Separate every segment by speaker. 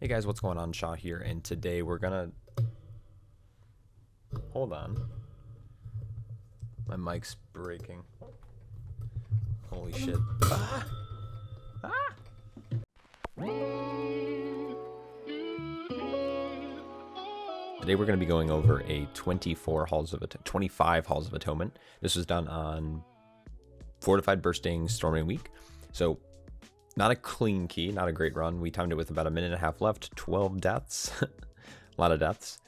Speaker 1: Hey guys, what's going on? Shaw here, and today we're gonna... Hold on. My mic's breaking. Holy shit. Ah! Ah! Today we're gonna be going over a 25 Halls of Atonement. This was done on Fortified Bursting Storming Week. So, not a clean key, not a great run. We timed it with about a minute and a half left, 12 deaths. A lot of deaths.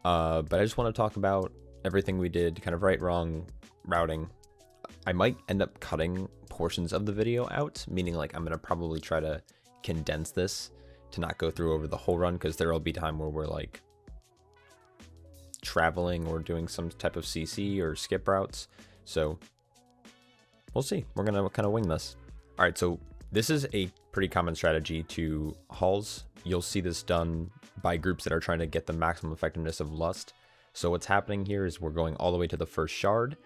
Speaker 1: But I just want to talk about everything we did, kind of right, wrong, routing. I might end up cutting portions of the video out, meaning like I'm going to probably try to condense this to not go through over the whole run, because there will be time where we're like traveling or doing some type of CC or skip routes. So we'll see. We're going to kind of wing this. All right, so this is a pretty common strategy to halls. You'll see this done by groups that are trying to get the maximum effectiveness of Lust. So what's happening here is we're going all the way to the first shard,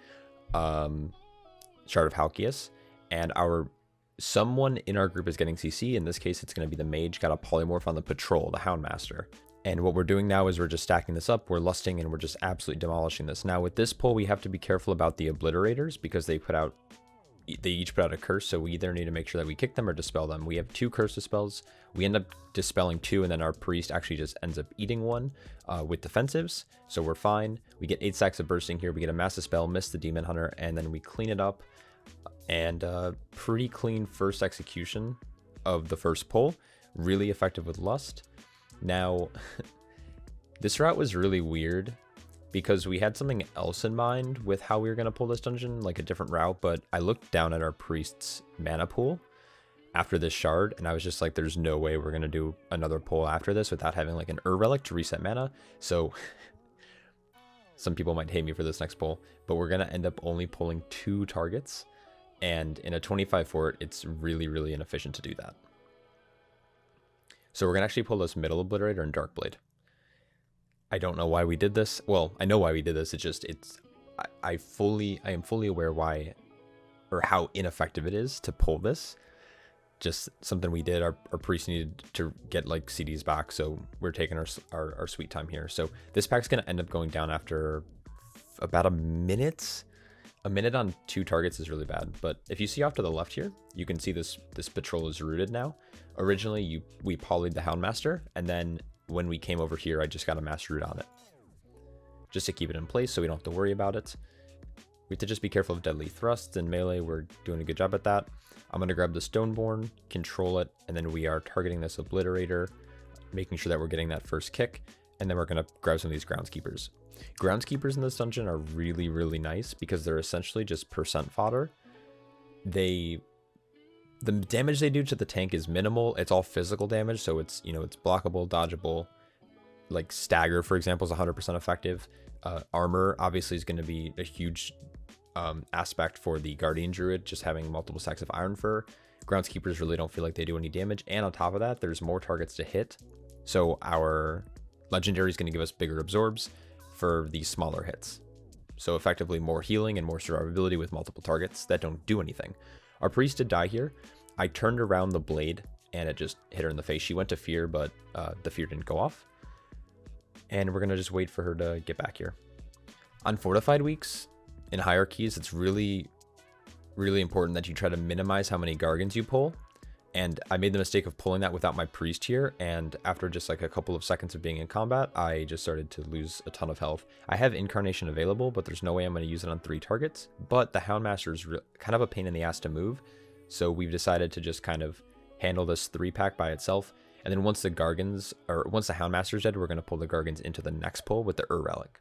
Speaker 1: Shard of Halkias, and someone in our group is getting CC. In this case, it's going to be the mage, got a polymorph on the patrol, the Houndmaster. And what we're doing now is we're just stacking this up, we're lusting, and we're just absolutely demolishing this. Now with this pull, we have to be careful about the obliterators because they each put out a curse, so we either need to make sure that we kick them or dispel them. We have 2 curse dispels. We end up dispelling 2, and then our priest actually just ends up eating 1 with defensives, so we're fine. We get 8 stacks of bursting here. We get a mass dispel, miss the demon hunter, and then we clean it up. And pretty clean first execution of the first pull. Really effective with Lust. Now, this route was really weird, because we had something else in mind with how we were going to pull this dungeon, like a different route, but I looked down at our priest's mana pool after this shard, and I was just like, there's no way we're going to do another pull after this without having like an relic to reset mana. So some people might hate me for this next pull, but we're going to end up only pulling 2 targets, and in a 25 fort, it's really, really inefficient to do that. So we're going to actually pull this Middle Obliterator and Darkblade. I don't know why we did this. Well, I know why we did this. I am fully aware why, or how ineffective it is to pull this. Just something we did. Our priest needed to get like CDs back, so we're taking our sweet time here. So this pack's gonna end up going down after about a minute. A minute on 2 targets is really bad. But if you see off to the left here, you can see this patrol is rooted now. Originally, we polyed the Houndmaster, and then when we came over here, I just got a mass root on it just to keep it in place so we don't have to worry about it. We have to just be careful of deadly thrusts and melee. We're doing a good job at that. I'm going to grab the Stoneborn, control it, and then we are targeting this Obliterator, making sure that we're getting that first kick, and then we're going to grab some of these Groundskeepers. Groundskeepers in this dungeon are really, really nice because they're essentially just percent fodder. The damage they do to the tank is minimal. It's all physical damage, so it's blockable, dodgeable. Like stagger, for example, is 100% effective. Armor obviously is going to be a huge aspect for the Guardian Druid, just having multiple stacks of Iron Fur. Groundskeepers really don't feel like they do any damage, and on top of that, there's more targets to hit. So our Legendary is going to give us bigger absorbs for these smaller hits. So effectively more healing and more survivability with multiple targets that don't do anything. Our priest did die here. I turned around the blade and it just hit her in the face. She went to fear, but the fear didn't go off. And we're going to just wait for her to get back here. On Fortified weeks, in hierarchies, it's really, really important that you try to minimize how many Gargans you pull. And I made the mistake of pulling that without my priest here. And after just like a couple of seconds of being in combat, I just started to lose a ton of health. I have Incarnation available, but there's no way I'm going to use it on 3 targets. But the Houndmaster is kind of a pain in the ass to move. So we've decided to just kind of handle this 3-pack by itself. And then once the Houndmaster is dead, we're going to pull the Gargans into the next pull with the Relic.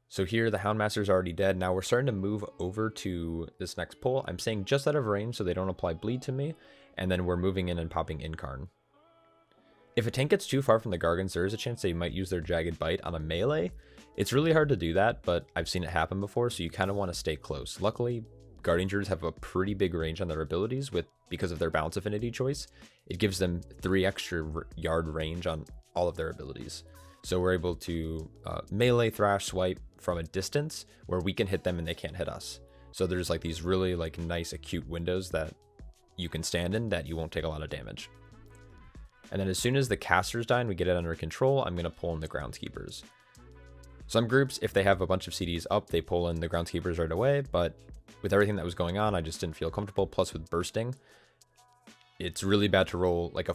Speaker 1: So here, the Houndmaster is already dead. Now we're starting to move over to this next pull. I'm saying just out of range so they don't apply bleed to me. And then we're moving in and popping Incarn. If a tank gets too far from the Gargans, there is a chance they might use their Jagged Bite on a melee. It's really hard to do that, but I've seen it happen before, so you kind of want to stay close. Luckily, Guardian Druids have a pretty big range on their abilities because of their Balance Affinity choice. It gives them 3 extra yard range on all of their abilities. So we're able to melee, thrash, swipe from a distance where we can hit them and they can't hit us. So there's like these really like nice acute windows that you can stand in that you won't take a lot of damage. And then as soon as the casters die and we get it under control, I'm going to pull in the groundskeepers. Some groups, if they have a bunch of CDs up, they pull in the groundskeepers right away. But with everything that was going on, I just didn't feel comfortable. Plus with bursting, it's really bad to roll like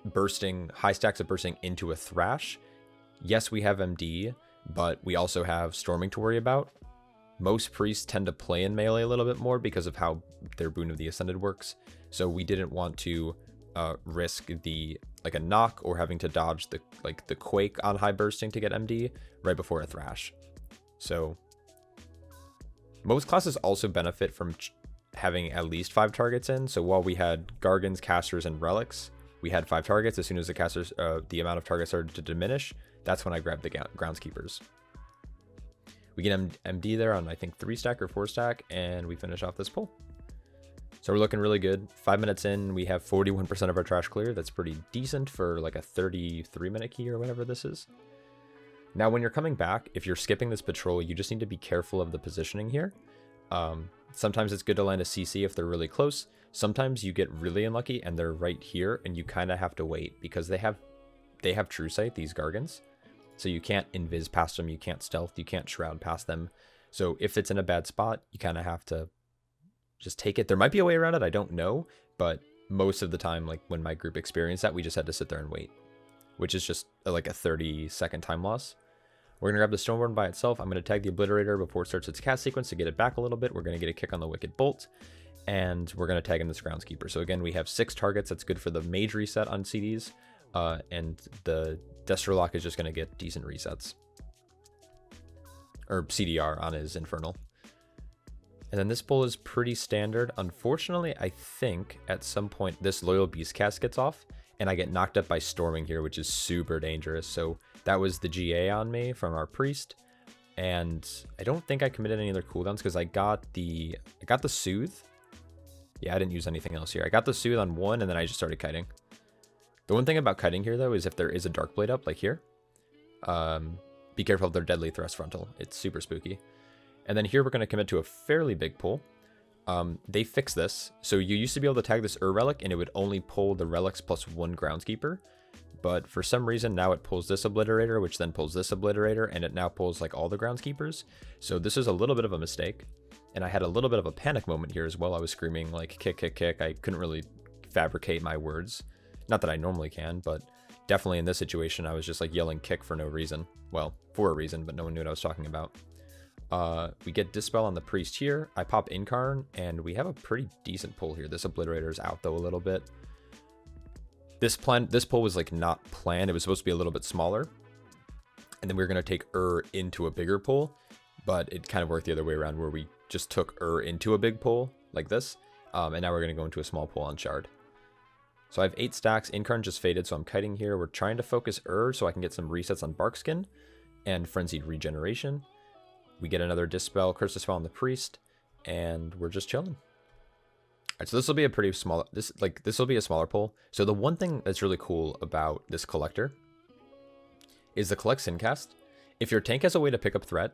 Speaker 1: bursting, high stacks of bursting into a thrash. Yes, we have MD, but we also have storming to worry about. Most priests tend to play in melee a little bit more because of how their Boon of the Ascended works. So we didn't want to risk a knock or having to dodge the quake on high bursting to get MD right before a thrash. So most classes also benefit from having at least 5 targets in. So while we had Gargans, casters, and relics, we had 5 targets. As soon as the casters, the amount of targets started to diminish, that's when I grabbed the groundskeepers. We get MD there on I think 3 stack or 4 stack, and we finish off this pull. So we're looking really good. 5 minutes in, we have 41% of our trash clear. That's pretty decent for like a 33-minute key or whatever this is. Now, when you're coming back, if you're skipping this patrol, you just need to be careful of the positioning here. Sometimes it's good to land a CC if they're really close. Sometimes you get really unlucky and they're right here, and you kind of have to wait because they have true sight, these Gargans. So you can't invis past them, you can't stealth, you can't shroud past them. So if it's in a bad spot, you kind of have to just take it. There might be a way around it, I don't know, but most of the time, like when my group experienced that, we just had to sit there and wait, which is just like a 30-second time loss. We're going to grab the Stoneborn by itself. I'm going to tag the Obliterator before it starts its cast sequence to get it back a little bit. We're going to get a kick on the Wicked Bolt, and we're going to tag in this Groundskeeper. So again, we have 6 targets. That's good for the mage reset on CDs, and the Destrolock is just going to get decent resets. Or CDR on his Infernal. And then this pull is pretty standard. Unfortunately, I think at some point this Loyal Beastcast gets off, and I get knocked up by Storming here, which is super dangerous. So that was the GA on me from our Priest. And I don't think I committed any other cooldowns because I got the Soothe. Yeah, I didn't use anything else here. I got the Soothe on 1, and then I just started kiting. The one thing about kiting here, though, is if there is a Dark Blade up, like here, be careful of their Deadly Thrust Frontal. It's super spooky. And then here we're going to commit to a fairly big pull. They fixed this. So you used to be able to tag this Relic, and it would only pull the Relics plus 1 Groundskeeper. But for some reason, now it pulls this Obliterator, which then pulls this Obliterator, and it now pulls like all the Groundskeepers. So this is a little bit of a mistake. And I had a little bit of a panic moment here as well. I was screaming like kick, kick, kick. I couldn't really fabricate my words. Not that I normally can, but definitely in this situation, I was just like yelling kick for no reason. Well, for a reason, but no one knew what I was talking about. We get Dispel on the Priest here. I pop Incarn, and we have a pretty decent pull here. This Obliterator is out though a little bit. This pull was like not planned. It was supposed to be a little bit smaller. And then we were going to take into a bigger pull, but it kind of worked the other way around where we just took into a big pull like this. And now we're going to go into a small pull on Shard. So I have 8 stacks. Incarn just faded, so I'm kiting here. We're trying to focus so I can get some resets on Barkskin and Frenzied Regeneration. We get another Dispel, Curse Dispel on the Priest, and we're just chilling. Alright, so this will be a pretty small, this will be a smaller pull. So the one thing that's really cool about this Collector is the Collect Sincast. If your tank has a way to pick up threat,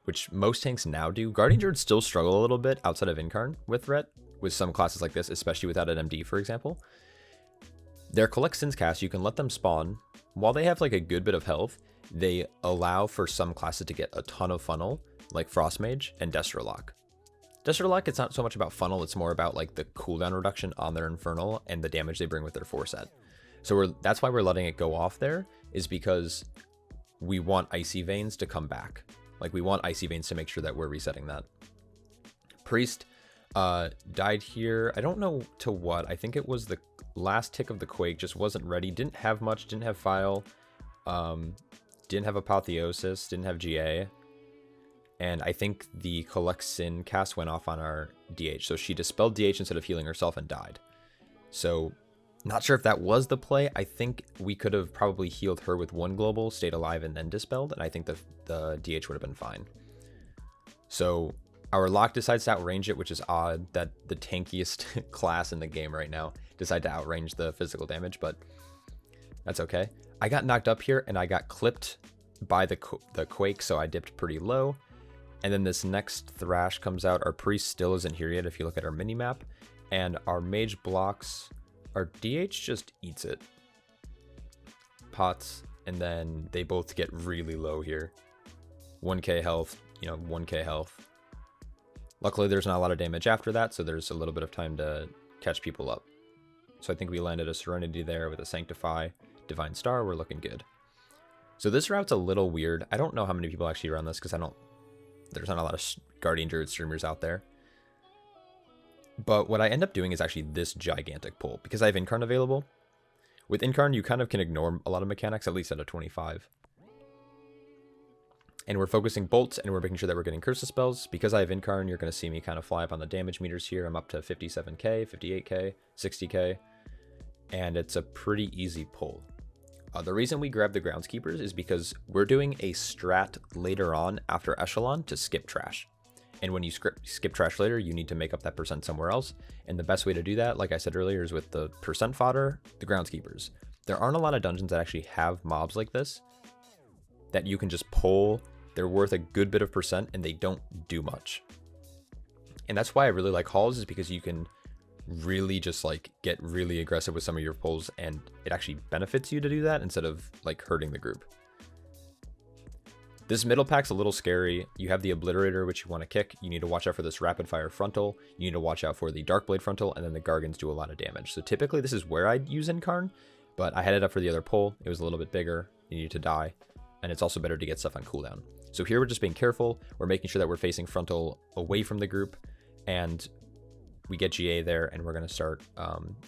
Speaker 1: which most tanks now do, Guardian Druids still struggle a little bit outside of Incarn with threat, with some classes like this, especially without an MD, for example. Their Collect Sincast, you can let them spawn. While they have like a good bit of health, they allow for some classes to get a ton of funnel, like Frostmage and Destrolock. Destrolock, it's not so much about funnel, it's more about like the cooldown reduction on their Infernal and the damage they bring with their Forset. So that's why we're letting it go off there, is because we want Icy Veins to come back. Like we want Icy Veins to make sure that we're resetting that. Priest died here. I don't know to what. I think it was the last tick of the Quake, just wasn't ready. Didn't have much, didn't have File. Didn't have Apotheosis, didn't have GA. And I think the Collect Sin cast went off on our DH. So she dispelled DH instead of healing herself and died. So not sure if that was the play. I think we could have probably healed her with 1 global, stayed alive, and then dispelled. And I think the DH would have been fine. So our lock decides to outrange it, which is odd that the tankiest class in the game right now decide to outrange the physical damage, but that's okay. I got knocked up here and I got clipped by the Quake, so I dipped pretty low. And then this next Thrash comes out. Our Priest still isn't here yet if you look at our mini-map. And our Mage blocks our DH just eats it. Pots, and then they both get really low here. 1k health, you know, 1k health. Luckily, there's not a lot of damage after that, so there's a little bit of time to catch people up. So I think we landed a Serenity there with a Sanctify, Divine Star. We're looking good. So this route's a little weird. I don't know how many people actually run this because there's not a lot of Guardian Druid streamers out there. But what I end up doing is actually this gigantic pull because I have Incarn available. With Incarn, you kind of can ignore a lot of mechanics, at least at a 25. And we're focusing bolts, and we're making sure that we're getting curses spells. Because I have Incarn, you're going to see me kind of fly up on the damage meters here. I'm up to 57k, 58k, 60k, and it's a pretty easy pull. The reason we grab the Groundskeepers is because we're doing a strat later on after Echelon to skip trash. And when you skip trash later, you need to make up that percent somewhere else. And the best way to do that, like I said earlier, is with the percent fodder, the Groundskeepers. There aren't a lot of dungeons that actually have mobs like this that you can just pull. They're worth a good bit of percent and they don't do much. And that's why I really like halls, is because you can really just like get really aggressive with some of your pulls and it actually benefits you to do that instead of like hurting the group. This middle pack's a little scary. You have the Obliterator, which you want to kick. You need to watch out for this Rapid Fire Frontal. You need to watch out for the Darkblade Frontal, and then the Gargans do a lot of damage. So typically this is where I'd use Incarn, but I had it up for the other pull. It was a little bit bigger. You need to die, and it's also better to get stuff on cooldown. So here we're just being careful. We're making sure that we're facing frontal away from the group, and we get GA there, and we're going to start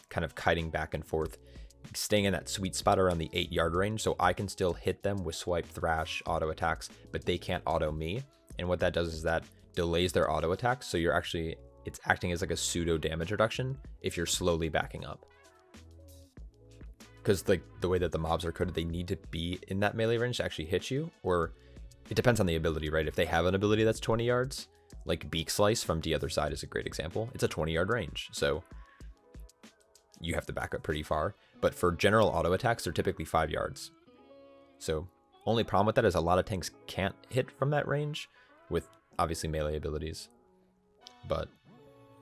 Speaker 1: kind of kiting back and forth, staying in that sweet spot around the 8-yard range, so I can still hit them with swipe, thrash, auto attacks, but they can't auto me. And what that does is that delays their auto attacks, so it's acting as like a pseudo damage reduction if you're slowly backing up. Because like the way that the mobs are coded, they need to be in that melee range to actually hit you, or it depends on the ability, right? If they have an ability that's 20 yards, like Beak Slice from The Other Side is a great example. It's a 20-yard range, so you have to back up pretty far. But for general auto attacks, they're typically 5 yards. So only problem with that is a lot of tanks can't hit from that range with obviously melee abilities. But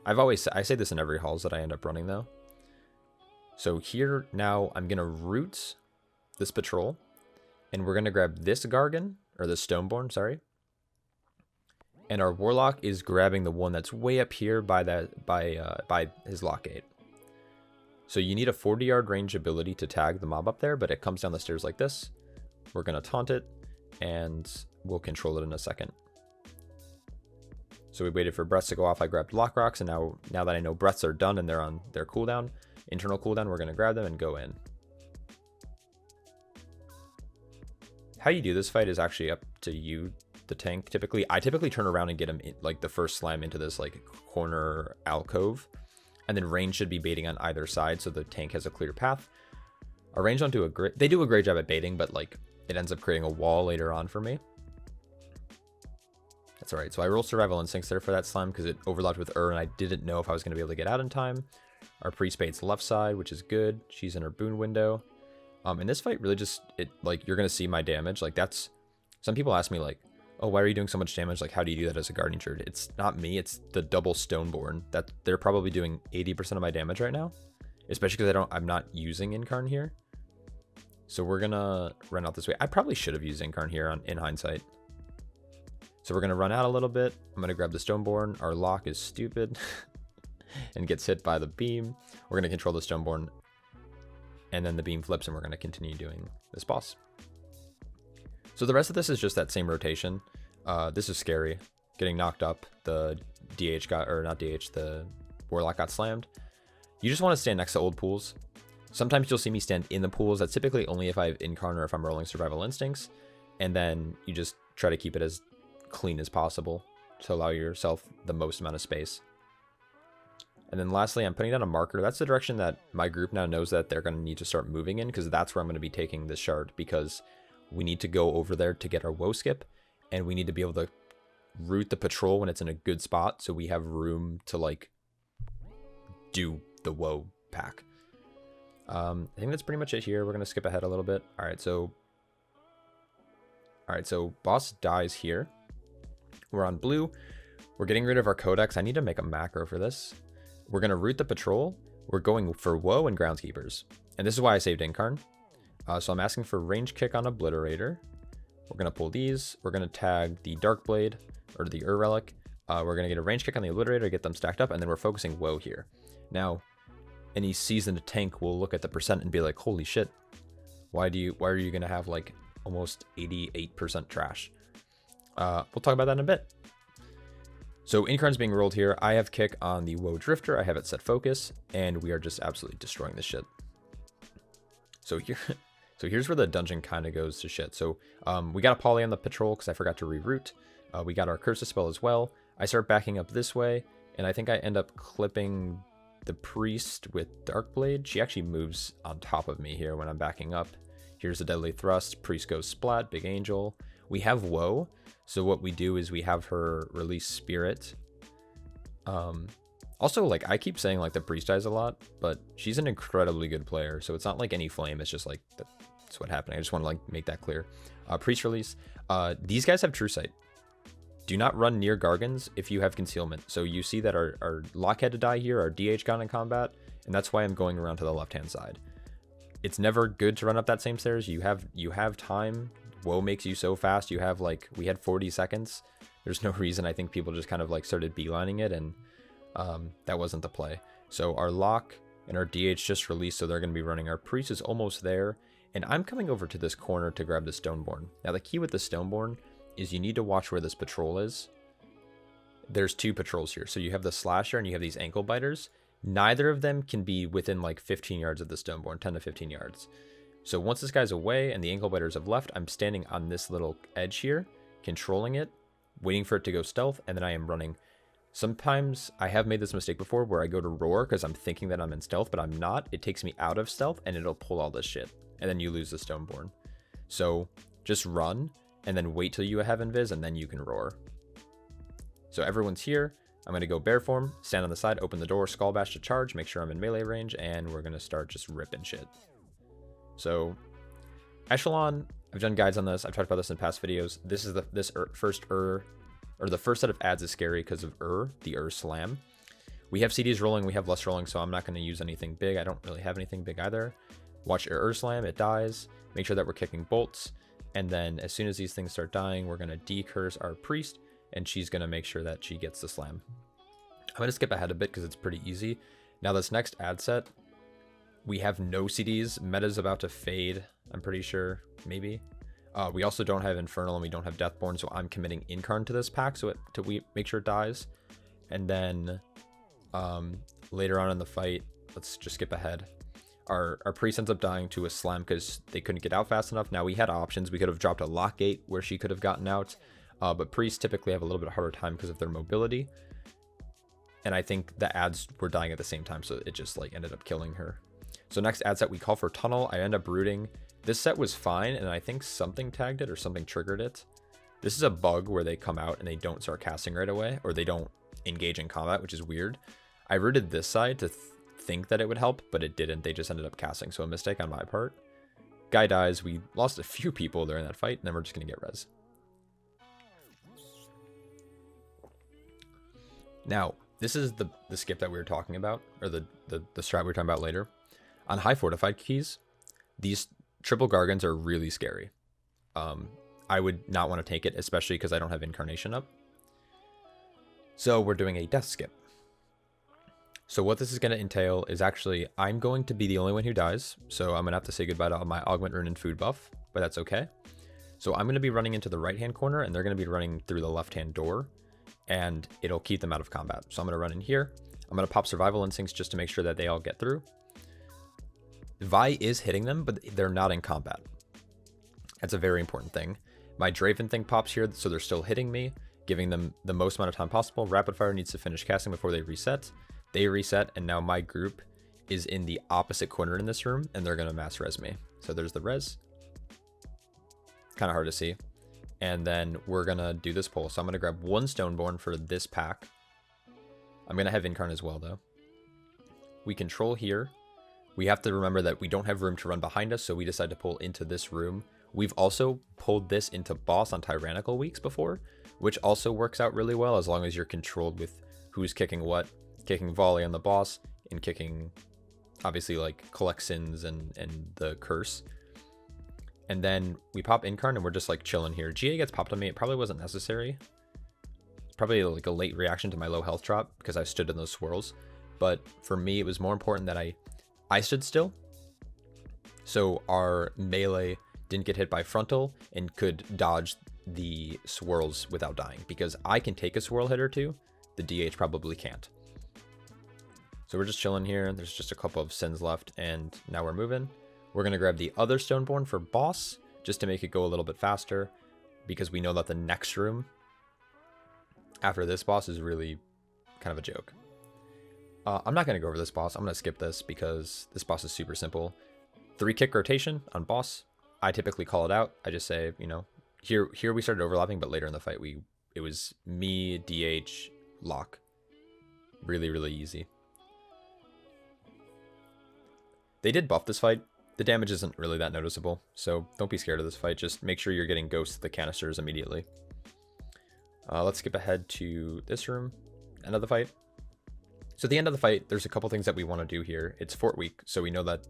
Speaker 1: I say this in every halls that I end up running though. So here now I'm gonna root this patrol, and we're gonna grab this Gargan, or this Stoneborn, sorry. And our Warlock is grabbing the one that's way up here by his lock gate. So you need a 40-yard range ability to tag the mob up there, but it comes down the stairs like this. We're going to taunt it, and we'll control it in a second. So we waited for breaths to go off. I grabbed Lock Rocks, and now that I know breaths are done and they're on their cooldown, internal cooldown, we're going to grab them and go in. How you do this fight is actually up to you, the tank. I typically turn around and get him in, like the first slam into this like corner alcove. And then range should be baiting on either side, so the tank has a clear path. Our range don't do they do a great job at baiting, but like it ends up creating a wall later on for me. That's all right. So I roll Survival Instincts there for that slam because it overlapped with and I didn't know if I was going to be able to get out in time. Our Priest baits left side, which is good. She's in her boon window. In this fight, really just like you're going to see my damage. Like that's, some people ask me like, oh, why are you doing so much damage? Like, how do you do that as a Guardian Druid? It's not me, it's the double Stoneborn. That they're probably doing 80% of my damage right now, especially because I'm not using Incarn here. So we're gonna run out this way. I probably should have used Incarn here in hindsight. So we're gonna run out a little bit. I'm gonna grab the Stoneborn. Our lock is stupid and gets hit by the beam. We're gonna control the Stoneborn, and then the beam flips, and we're gonna continue doing this boss. So the rest of this is just that same rotation. This is scary. Getting knocked up. The DH got, or not DH, the Warlock got slammed. You just want to stand next to old pools. Sometimes you'll see me stand in the pools. That's typically only if I have Incarn or if I'm rolling Survival Instincts. And then you just try to keep it as clean as possible to allow yourself the most amount of space. And then lastly, I'm putting down a marker. That's the direction that my group now knows that they're going to need to start moving in, because that's where I'm going to be taking this shard, because we need to go over there to get our woe skip, and we need to be able to route the patrol when it's in a good spot, so we have room to like do the woe pack. I think that's pretty much it here. We're gonna skip ahead a little bit. All right, so boss dies here. We're on blue. We're getting rid of our codex. I need to make a macro for this. We're gonna route the patrol. we're going for Woe and Groundskeepers. And this is why I saved Incarn. So I'm asking for range kick on Obliterator. We're going to pull these. We're going to tag the Dark Blade or the Relic. We're going to get a range kick on the Obliterator, get them stacked up, and then we're focusing Woe here. Now, any seasoned tank will look at the percent and be like, holy shit, why are you going to have like almost 88% trash? We'll talk about that in a bit. So Incarn's being rolled here. I have kick on the Woe Drifter. I have it set focus, and we are just absolutely destroying this shit. So here's where the dungeon kind of goes to shit. So we got a poly on the patrol because I forgot to reroute. We got our Curse spell as well. I start backing up this way, and I think I end up clipping the priest with Darkblade. She actually moves on top of me here when I'm backing up. Here's a Deadly Thrust. Priest goes splat. Big Angel. We have Woe. So what we do is we have her release Spirit. Also, like, I keep saying, like, the priest dies a lot, but she's an incredibly good player. So it's not like any flame. It's just, like, that's what happened. I just want to, like, make that clear. Priest release. These guys have True Sight. Do not run near Gargans if you have concealment. So you see that our Lock had to die here, our DH gone in combat, and that's why I'm going around to the left-hand side. It's never good to run up that same stairs. You have time. Woe makes you so fast. You have, like, we had 40 seconds. There's no reason. I think people just kind of, like, started beelining it, and that wasn't the play. So our Lock and our DH just released, so they're going to be running. Our Priest is almost there, and I'm coming over to this corner to grab the Stoneborn. Now, the key with the Stoneborn is you need to watch where this patrol is. There's two patrols here. So you have the Slasher and you have these Ankle Biters. Neither of them can be within like 15 yards of the Stoneborn, 10 to 15 yards. So once this guy's away and the Ankle Biters have left, I'm standing on this little edge here, controlling it, waiting for it to go stealth, and then I am running. Sometimes I have made this mistake before where I go to roar because I'm thinking that I'm in stealth, but I'm not. It takes me out of stealth and it'll pull all this shit. And then you lose the Stoneborn. So just run and then wait till you have invis, and then you can roar. So everyone's here. I'm going to go bear form, stand on the side, open the door, Skull Bash to charge, make sure I'm in melee range, and we're going to start just ripping shit. So Echelon, I've done guides on this. I've talked about this in past videos. This is the first set of ads is scary because of the slam. We have CDs rolling, we have less rolling, so I'm not going to use anything big. I don't really have anything big either. Watch your slam, it dies. Make sure that we're kicking bolts. And then as soon as these things start dying, we're going to decurse our priest, and she's going to make sure that she gets the slam. I'm going to skip ahead a bit because it's pretty easy. Now this next ad set, we have no CDs. Meta's about to fade, I'm pretty sure, maybe. We also don't have Infernal and we don't have Deathborn, so I'm committing Incarn to this pack so we make sure it dies. And then later on in the fight, let's just skip ahead. Our priest ends up dying to a slam because they couldn't get out fast enough. Now we had options. We could have dropped a lock gate where she could have gotten out, but priests typically have a little bit harder time because of their mobility. And I think the ads were dying at the same time, so it just like ended up killing her. So next ad set, we call for Tunnel. I end up rooting. This set was fine, and I think something tagged it or something triggered it. This is a bug where they come out and they don't start casting right away, or they don't engage in combat, which is weird. I rooted this side to think that it would help, but it didn't. They just ended up casting, so a mistake on my part. Guy dies. We lost a few people during that fight, and then we're just gonna get res. Now this is the skip that we were talking about, or the strat we were talking about later. On high fortified keys, these triple Gargans are really scary. I would not want to take it, especially because I don't have Incarnation up. So we're doing a death skip. So what this is going to entail is actually, I'm going to be the only one who dies. So I'm going to have to say goodbye to my Augment Rune and food buff, but that's okay. So I'm going to be running into the right-hand corner, and they're going to be running through the left-hand door, and it'll keep them out of combat. So I'm going to run in here. I'm going to pop Survival Instincts just to make sure that they all get through. Vi is hitting them, but they're not in combat. That's a very important thing. My Draven thing pops here, so they're still hitting me, giving them the most amount of time possible. Rapid Fire needs to finish casting before they reset. They reset, and now my group is in the opposite corner in this room, and they're going to mass res me. So there's the res. Kind of hard to see. And then we're going to do this pull. So I'm going to grab one Stoneborn for this pack. I'm going to have Incarn as well, though. We control here. We have to remember that we don't have room to run behind us, so we decide to pull into this room. We've also pulled this into boss on Tyrannical weeks before, which also works out really well as long as you're controlled with who's kicking what. Kicking volley on the boss and kicking obviously like collect sins and the curse. And then we pop Incarn and we're just like chilling here. GA gets popped on me. It probably wasn't necessary. Probably like a late reaction to my low health drop because I stood in those swirls. But for me, it was more important that I stood still. So our melee didn't get hit by frontal and could dodge the swirls without dying. Because I can take a swirl hit or two. The DH probably can't. So we're just chilling here. There's just a couple of sins left. And now we're moving. We're going to grab the other Stoneborn for boss, just to make it go a little bit faster, because we know that the next room after this boss is really kind of a joke. I'm not going to go over this boss. I'm going to skip this because this boss is super simple. 3-kick rotation on boss. I typically call it out. I just say, you know, here we started overlapping, but later in the fight, it was me, DH, lock. Really, really easy. They did buff this fight. The damage isn't really that noticeable, so don't be scared of this fight. Just make sure you're getting ghosts the canisters immediately. Let's skip ahead to this room, end of the fight. So at the end of the fight, there's a couple things that we want to do here. It's Fort Week, so we know that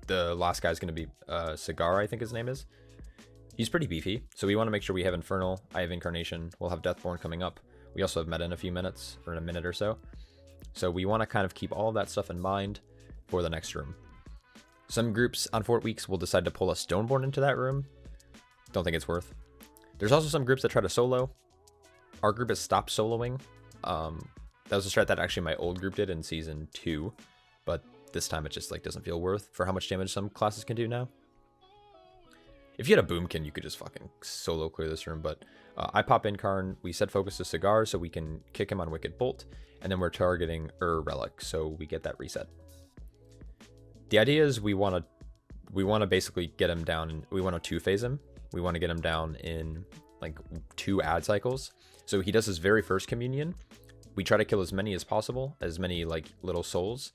Speaker 1: the last guy is going to be Sigar, I think his name is. He's pretty beefy, so we want to make sure we have Infernal. I have Incarnation. We'll have Deathborn coming up. We also have Meta in a few minutes, or in a minute or so. So we want to kind of keep all of that stuff in mind for the next room. Some groups on Fort Weeks will decide to pull a Stoneborn into that room. Don't think it's worth. There's also some groups that try to solo. Our group has stopped soloing. That was a strat that actually my old group did in season 2, but this time it just like doesn't feel worth for how much damage some classes can do now. If you had a Boomkin, you could just fucking solo clear this room, but I pop Incarn. We set focus to Sigar so we can kick him on Wicked Bolt, and then we're targeting Relic, so we get that reset. The idea is we want to basically get him down, and we want to 2-phase him. We want to get him down in like 2 ad cycles. So he does his very first communion. We try to kill as many as possible, as many like little souls.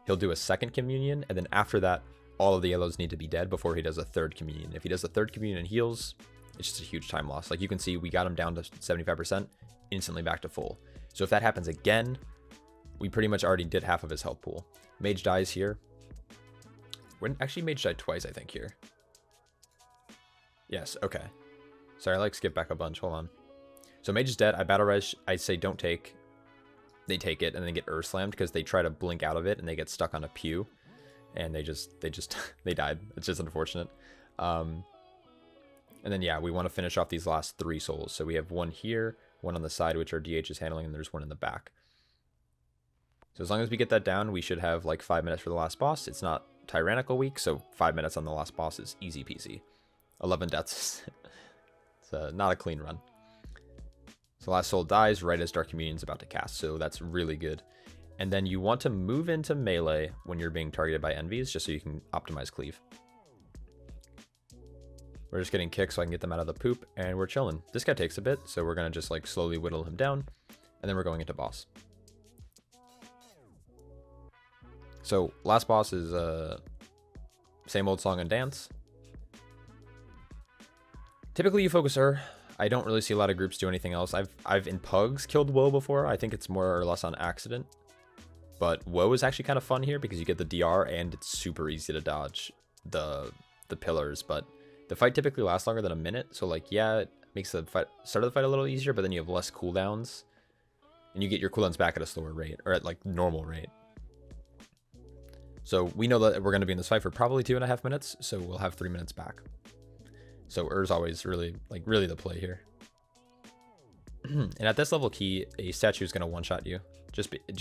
Speaker 1: He'll do a second communion, and then after that, all of the yellows need to be dead before he does a third communion. If he does a third communion and heals, it's just a huge time loss. Like you can see, we got him down to 75%, instantly back to full. So if that happens again, we pretty much already did half of his health pool. Mage dies here. Actually, Mage died twice, I think, here. Yes, okay. Sorry, I like skip back a bunch. Hold on. So Mage is dead. I battle res. I say don't take. They take it and then get Earth slammed because they try to blink out of it and they get stuck on a pew. And they died. It's just unfortunate. And then, yeah, we want to finish off these last 3 souls. So we have one here, one on the side, which our DH is handling, and there's one in the back. So as long as we get that down, we should have like 5 minutes for the last boss. It's not Tyrannical week, so 5 minutes on the last boss is easy peasy. 11 deaths. It's not a clean run. So last soul dies right as Dark Communion's about to cast, so that's really good. And then you want to move into melee when you're being targeted by envies, just so you can optimize cleave. We're just getting kicked so I can get them out of the poop, and we're chilling. This guy takes a bit, so we're going to just like slowly whittle him down, and then we're going into boss. So last boss is same old song and dance. Typically you focus her. I don't really see a lot of groups do anything else. I've in pugs killed Woe before. I think it's more or less on accident. But Woe is actually kind of fun here because you get the DR and it's super easy to dodge the pillars. But the fight typically lasts longer than a minute. So like, yeah, it makes the start of the fight a little easier, but then you have less cooldowns. And you get your cooldowns back at a slower rate, or at like normal rate. So we know that we're going to be in this fight for probably 2.5 minutes, so we'll have 3 minutes back. So Ur's always really the play here. And at this level key, a statue is going to one-shot you,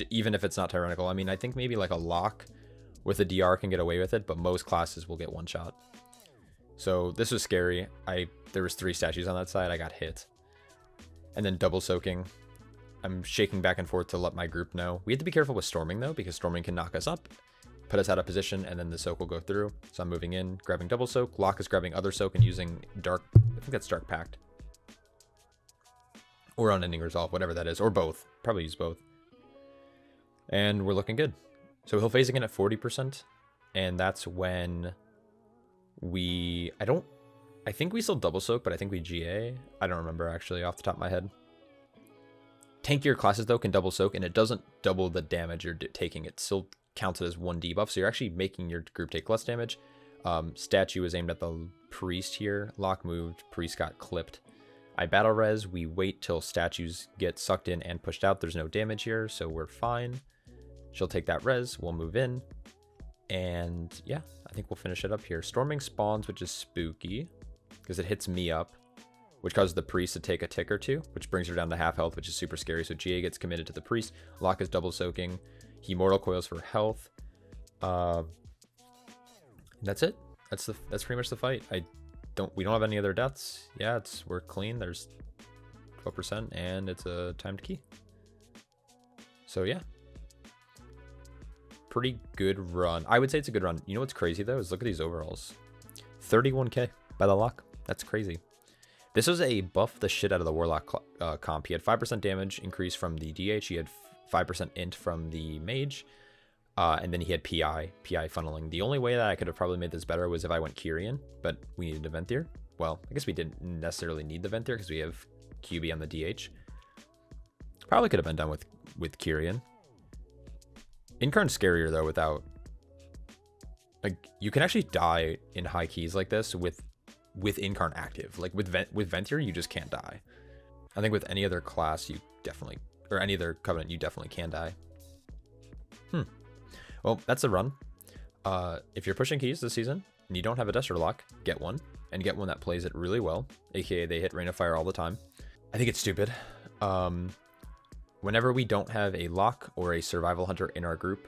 Speaker 1: even if it's not tyrannical. I mean, I think maybe like a lock with a DR can get away with it, but most classes will get one shot. So this was scary. There was 3 statues on that side. I got hit. And then double soaking. I'm shaking back and forth to let my group know. We have to be careful with storming though, because storming can knock us up, put us out of position, and then the soak will go through. So I'm moving in, grabbing double soak. Lock is grabbing other soak and using dark, I think that's dark pact. Or unending resolve, whatever that is, or both. Probably use both. And we're looking good. So he'll phase again at 40%. And that's when I think we still double soak, but I think we GA. I don't remember actually off the top of my head. Tankier classes though can double soak, and it doesn't double the damage you're taking. It still counted as 1 debuff, so you're actually making your group take less damage. Statue is aimed at the priest here. Lock moved, priest got clipped. I battle res, we wait till statues get sucked in and pushed out. There's no damage here, so we're fine. She'll take that res, we'll move in. And yeah, I think we'll finish it up here. Storming spawns, which is spooky, because it hits me up, which causes the priest to take a tick or 2, which brings her down to half health, which is super scary. So GA gets committed to the priest. Lock is double soaking. He mortal coils for health. That's it. That's pretty much the fight. We don't have any other deaths. Yeah, we're clean. There's 12% and it's a timed key. So yeah. Pretty good run. I would say it's a good run. You know what's crazy though is look at these overalls. 31k by the lock. That's crazy. This was a buff the shit out of the warlock comp. He had 5% damage increase from the DH. He had 5% int from the mage. And then he had PI funneling. The only way that I could have probably made this better was if I went Kyrian, but we needed a Venthyr. Well, I guess we didn't necessarily need the Venthyr because we have QB on the DH. Probably could have been done with Kyrian. Incarn's scarier though without... Like, you can actually die in high keys like this with Incarn active. Like with Venthyr, you just can't die. I think with any other class, you definitely... Or any other covenant, you definitely can die. Well, that's a run. If you're pushing keys this season and you don't have a Destro lock, get one. And get one that plays it really well. AKA they hit Rain of Fire all the time. I think it's stupid. Whenever we don't have a lock or a survival hunter in our group,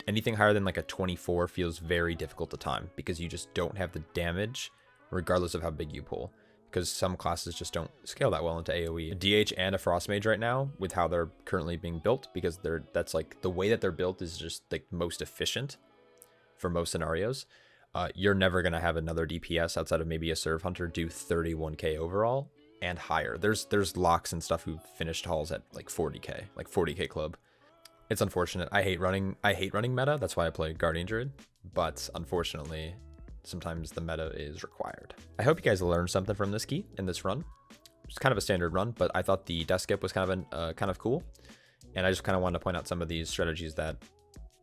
Speaker 1: anything higher than like a 24 feels very difficult to time because you just don't have the damage regardless of how big you pull. Because some classes just don't scale that well into AoE. A DH and a Frost Mage right now with how they're currently being built, because that's like the way that they're built is just like most efficient for most scenarios. You're never going to have another DPS outside of maybe a Serve Hunter do 31k overall and higher. There's locks and stuff who finished halls at like 40k, like 40k club. It's unfortunate. I hate running meta. That's why I play Guardian Druid. But unfortunately, sometimes the meta is required. I hope you guys learned something from this key in this run. It's kind of a standard run, but I thought the death skip was kind of cool. And I just kind of wanted to point out some of these strategies that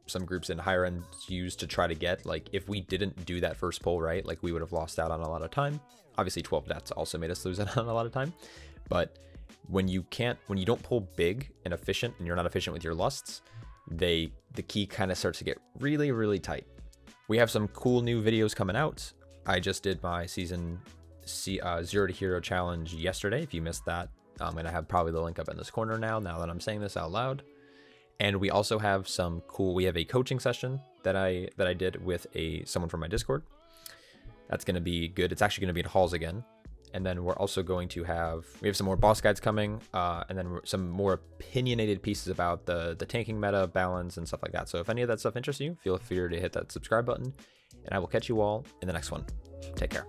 Speaker 1: some groups in higher ends use to try to get. Like if we didn't do that first pull right, like we would have lost out on a lot of time. Obviously 12 deaths also made us lose out on a lot of time. But when you don't pull big and efficient and you're not efficient with your lusts, the key kind of starts to get really, really tight. We have some cool new videos coming out. I just did my season 0 to Hero challenge yesterday. If you missed that, I'm going to have probably the link up in this corner now that I'm saying this out loud. And we also have we have a coaching session that I did with someone from my Discord. That's going to be good. It's actually going to be in halls again. And then we're also going to we have some more boss guides coming, and then some more opinionated pieces about the tanking meta, balance, and stuff like that. So if any of that stuff interests you, feel free to hit that subscribe button, and I will catch you all in the next one. Take care.